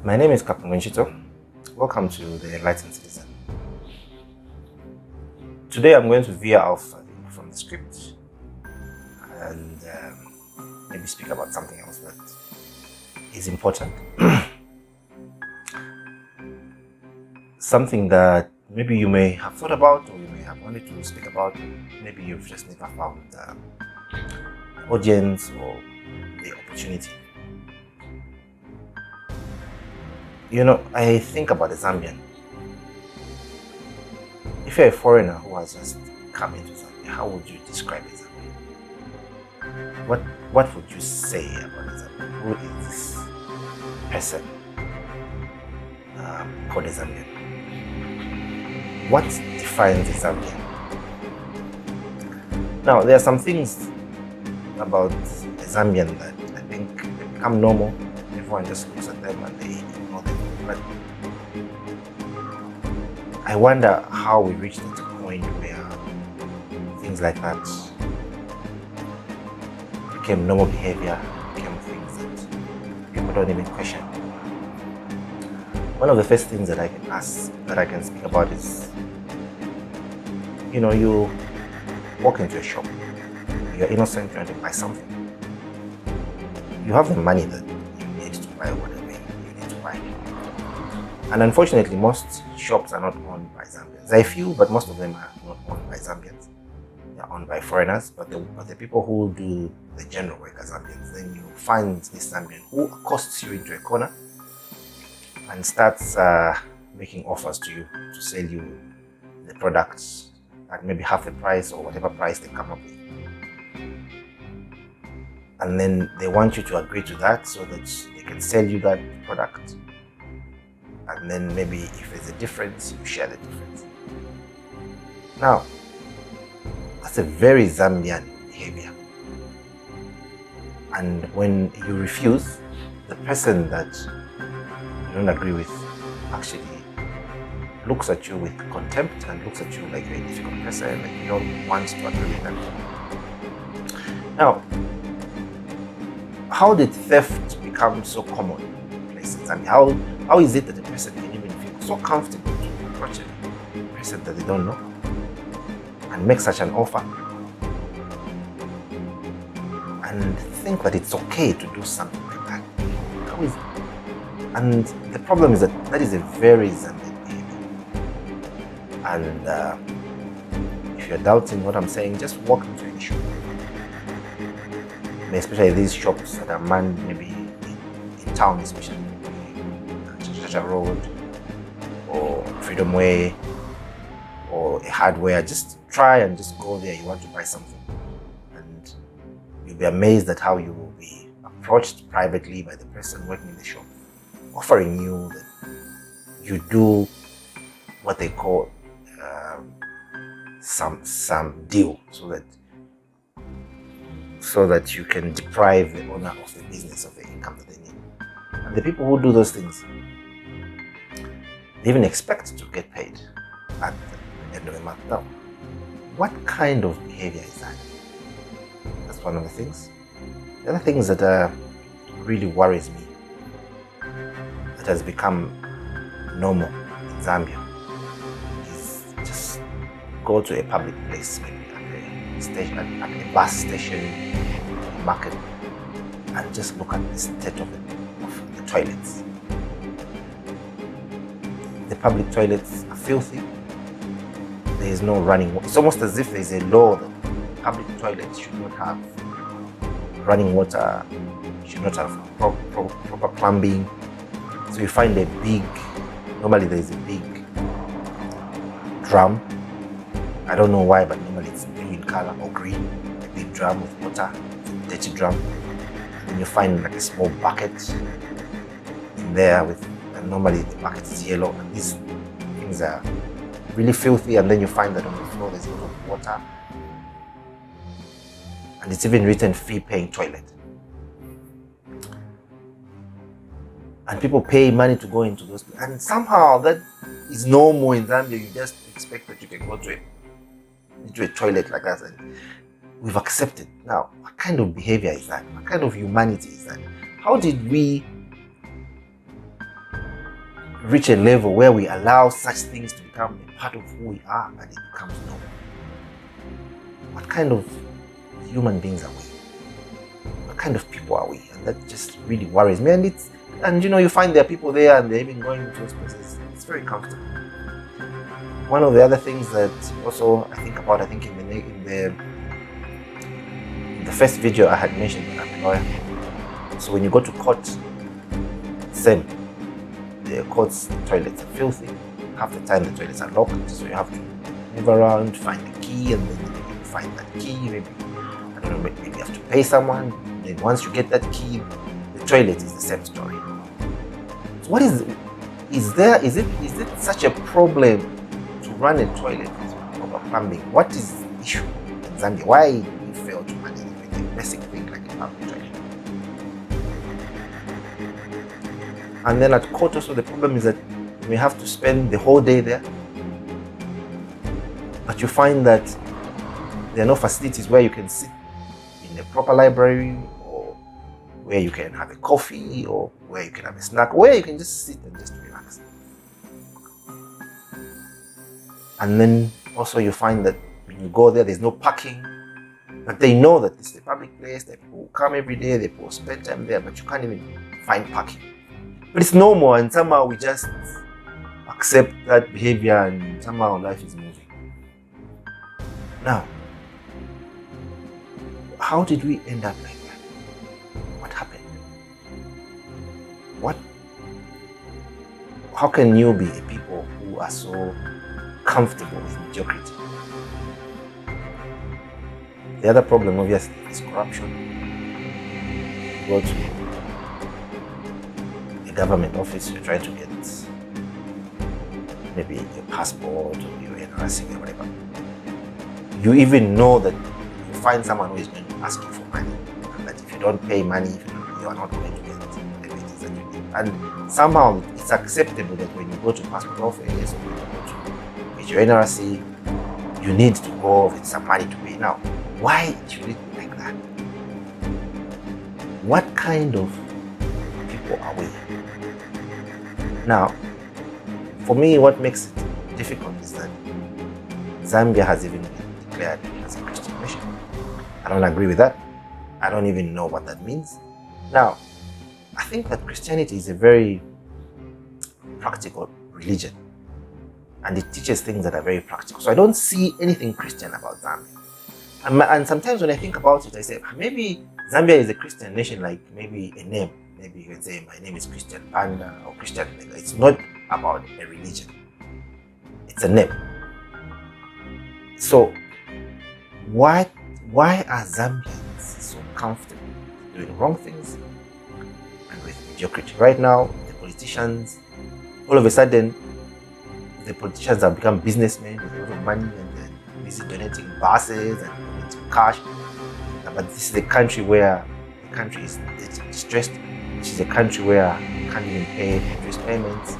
My name is Captain Winchito. Welcome to the Enlightened Citizen. Today I'm going to veer off from the script and maybe speak about something else that is important. Something that maybe you may have thought about, or you may have wanted to speak about. Maybe you've just never found the audience or the opportunity. You know, I think about the Zambian. If you're a foreigner who has just come into Zambia, how would you describe a Zambian? What would you say about a Zambian? Who is this person called a Zambian? What defines a Zambian? Now, there are some things about a Zambian that I think they become normal. Everyone just looks at them and they ignore them. But I wonder how we reached that point where things like that became normal behavior, became things that people don't even question. One of the first things that I can speak about is, you know, you walk into a shop, you're innocent, you want to buy something. You have the money that you need to buy whatever you need to buy. And unfortunately, most shops are not owned by Zambians. There are a few, but most of them are not owned by Zambians. They are owned by foreigners, but the people who do the general work are Zambians. Then you find this Zambian who accosts you into a corner and starts making offers to you to sell you the products at maybe half the price or whatever price they come up with. And then they want you to agree to that so that they can sell you that product. And then maybe if there's a difference, you share the difference. Now, that's a very Zambian behavior. And when you refuse, the person that you don't agree with actually looks at you with contempt and looks at you like you're a difficult person, like you don't want to agree with them. Now, how did theft become so common in places? I mean, how is it that a person can even feel so comfortable to approach a person that they don't know and make such an offer and think that it's okay to do something like that? How is it? And the problem is that is a very Zambian behavior. And if you're doubting what I'm saying, just walk into any shop. Especially these shops that are manned maybe in town, especially Chacha Road or Freedom Way or a hardware. Just try and just go there. You want to buy something, and you'll be amazed at how you will be approached privately by the person working in the shop, offering you that you do what they call some deal, so that you can deprive the owner of the business of the income that they need. And the people who do those things, they even expect to get paid at the end of the month. Now, what kind of behavior is that? That's one of the things. The other things that really worries me, that has become normal in Zambia, is just go to a public place, maybe at a bus station, a market, and just look at the state of the toilets. The public toilets are filthy. There is no running water. It's almost as if there is a law that public toilets should not have running water, should not have proper plumbing. So you find normally there is a big drum. I don't know why, but normally it's blue in color or green, a big drum with water, a dirty drum. And you find like a small bucket in there and normally the bucket is yellow, and these things are really filthy. And then you find that on the floor there's a lot of water, and it's even written fee-paying toilet. And people pay money to go into those, and somehow that is normal in Zambia. You just expect that you can go into a toilet like that, and we've accepted. Now, what kind of behavior is that? What kind of humanity is that? How did we reach a level where we allow such things to become a part of who we are and it becomes normal? What kind of human beings are we? What kind of people are we? And that just really worries me. And you find there are people there and they're even going to those places. It's very comfortable. One of the other things that also I think about, in the first video I had mentioned that I'm a lawyer. So when you go to court, same. The court's toilets are filthy. Half the time the toilets are locked, so you have to move around, find the key, and then you find that key. Maybe you have to pay someone. Then once you get that key, the toilet is the same story. So what is it such a problem to run a toilet over plumbing? What is the issue in Zambia? Why do we fail to manage a basic thing like a public toilet? And then at court also the problem is that you may have to spend the whole day there, but you find that there are no facilities where you can sit in a proper library, or where you can have a coffee, or where you can have a snack, where you can just sit and just relax. And then also you find that when you go there, there's no parking, but they know that it's a public place, that people come every day, they people spend time there, but you can't even find parking. But it's normal, and somehow we just accept that behavior, and somehow life is moving. Now, how did we end up like that? What happened? How can you be a people who are so comfortable with mediocrity? The other problem, obviously, is corruption. You go to government office, you're trying to get maybe your passport or your NRC or whatever. You even know that you find someone who is going to ask you for money, and that if you don't pay money, you are not going to get the things that you need. And somehow it's acceptable that when you go to passport office or when you go to get your NRC, you need to go with some money to pay. Now, why should it be like that? What kind of people are we? Now, for me, what makes it difficult is that Zambia has even been declared as a Christian nation. I don't agree with that. I don't even know what that means. Now, I think that Christianity is a very practical religion, and it teaches things that are very practical. So I don't see anything Christian about Zambia. And sometimes when I think about it, I say, maybe Zambia is a Christian nation, like maybe a name. Maybe you can say, my name is Christian Panda or Christian. It's not about a religion. It's a name. So why are Zambians so comfortable doing wrong things and with mediocrity? Right now, the politicians, all of a sudden, the politicians have become businessmen with a lot of money, and they're busy donating buses and donating cash. But this is a country where the country is distressed. This is a country where you can't even pay interest payments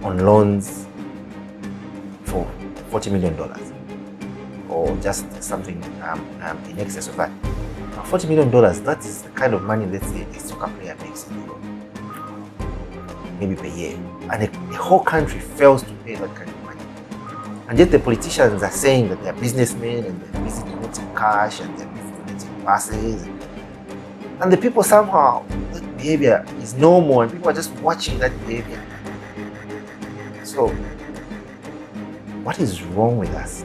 on loans for $40 million, or just something in excess of that. Now, $40 million, that is the kind of money, let's say, a soccer player makes in Europe, maybe per year. And the whole country fails to pay that kind of money. And yet the politicians are saying that they're businessmen and they're busy donating cash and they're busy donating buses. And the people somehow, that behavior is normal, and people are just watching that behavior. So, what is wrong with us?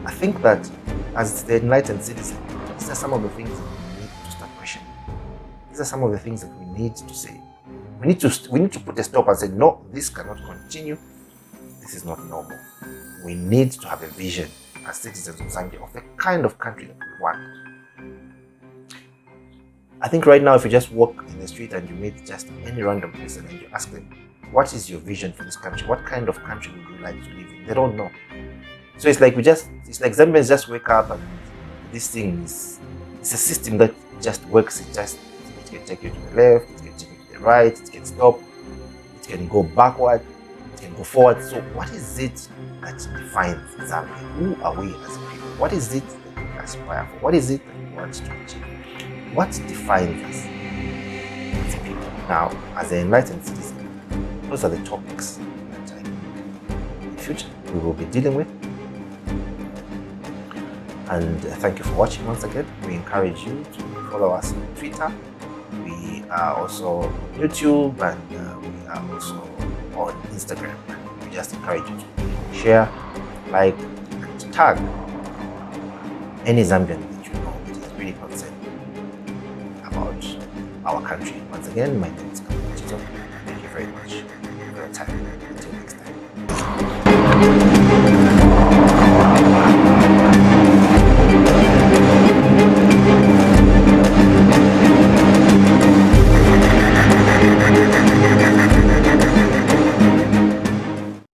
I think that as the enlightened citizen, these are some of the things that we need to start questioning. These are some of the things that we need to say. We need to put a stop and say, no, this cannot continue. This is not normal. We need to have a vision as citizens of Zambia of the kind of country that we want. I think right now, if you just walk in the street and you meet just any random person and you ask them, what is your vision for this country? What kind of country would you like to live in? They don't know. So it's like Zambians just wake up, and this thing it's a system that just works. It can take you to the left, it can take you to the right, it can stop, it can go backward, it can go forward. So what is it that defines Zambia? Who are we as a people? What is it that we aspire for? What is it that we want to achieve? What defines us as a people? Now, as an enlightened citizen, those are the topics that I think in the future we will be dealing with. And thank you for watching once again. We encourage you to follow us on Twitter. We are also on YouTube, and we are also on Instagram. We just encourage you to share, like, and to tag any Zambian that you know that is really concerned about our country. Once again, my name is Chito.